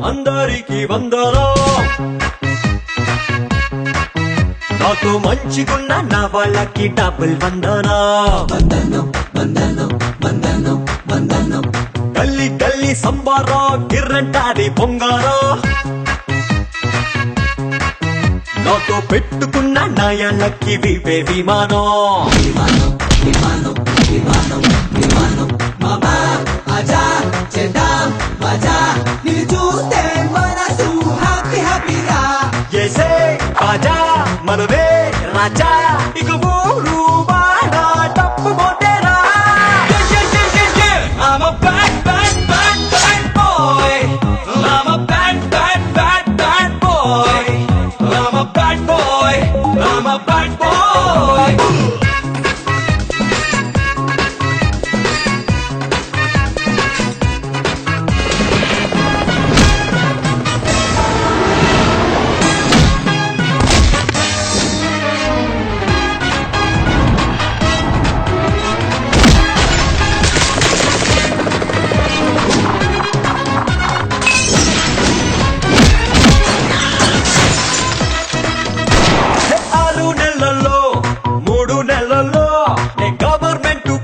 అందరికి వందనం నాతో మంచిగున్న నా వాళ్ళకి డబుల్ వందనం గల్లి గల్లి సంబారా గిర్రంటాది పొంగారా నాతో పెట్టుకున్న నాయాళ్ళకి వివే విమానం మామా ఆజా చేద్దాం మజా నిన్ను చూస్తే మనసు హ్యాపీ హ్యాపీగా ఎసే బాజా మనవే రాజా ఇక ఊరు బాడ తప్పు మోటేరా I'm a bad, bad, bad, bad boy. I'm a bad, bad, bad, bad boy. I'm a bad boy. I'm a bad boy.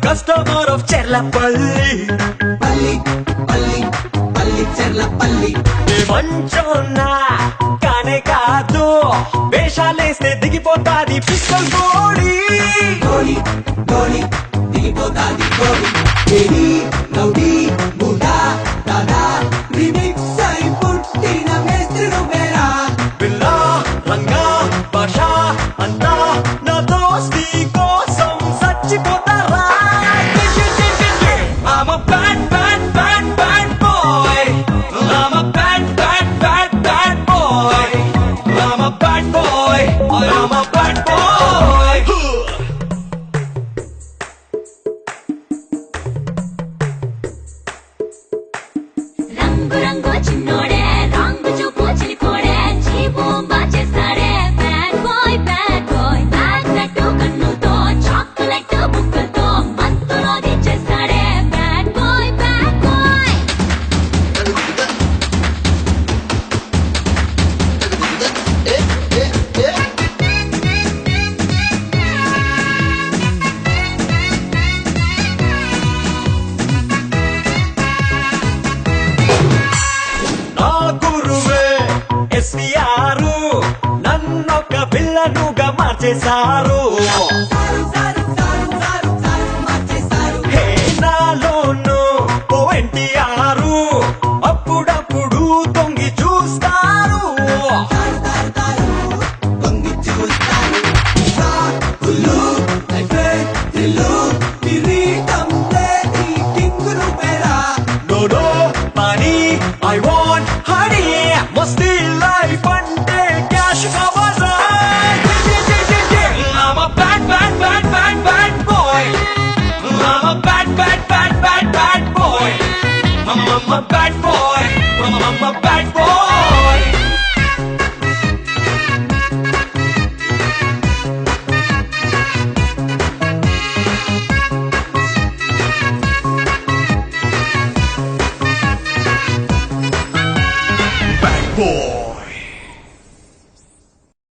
Customer of Cherlapalli పల్లి పల్లి పల్లి చెర్లపల్లి నే మంచోన్నా కానే కాదు వేషాలేస్తే దిగిపోతాది పిస్టల్ గోడి గోలి గోలి దిగిపోతాది గోలి ఏడి రౌడీ బుడా దాదా రిమిక్స్ అయి పుట్టిన మేస్త్రి నువ్వేరా బిల్లా రంగా భాషా అంతా నా దోస్తి కోసం చచ్చిపోతారా I'm a bad, bad, bad, bad boy. I'm a bad, bad, bad, bad boy. I'm a bad boy. I'm a bad boy. రంగు రంగు చిన్నోడే రంగు చూపు చిలికోడే జీవు బాచేస్తాడే బ్యాడ్ బాయ్ మ్యాగ్నెట్ కన్నుతో చాక్లెట్ బుక్కలతో మంతులో దించేస్తాడే బ్యాడ్ బాయ్ నా గురువే ఎస్విఆర్ నన్నొక పిల్లనుగా మార్చేశారు హే నాలోను ఓ ఎన్టీఆర్ అప్పుడప్పుడు తొంగి చూస్తారు డోడో పని I want honey Masti life అంటే క్యాష్ కావాలా I'm a bad, bad, bad, bad, bad boy. I'm a bad, bad, bad, bad, bad boy. I'm a bad boy. I'm a bad boy. Bad boy.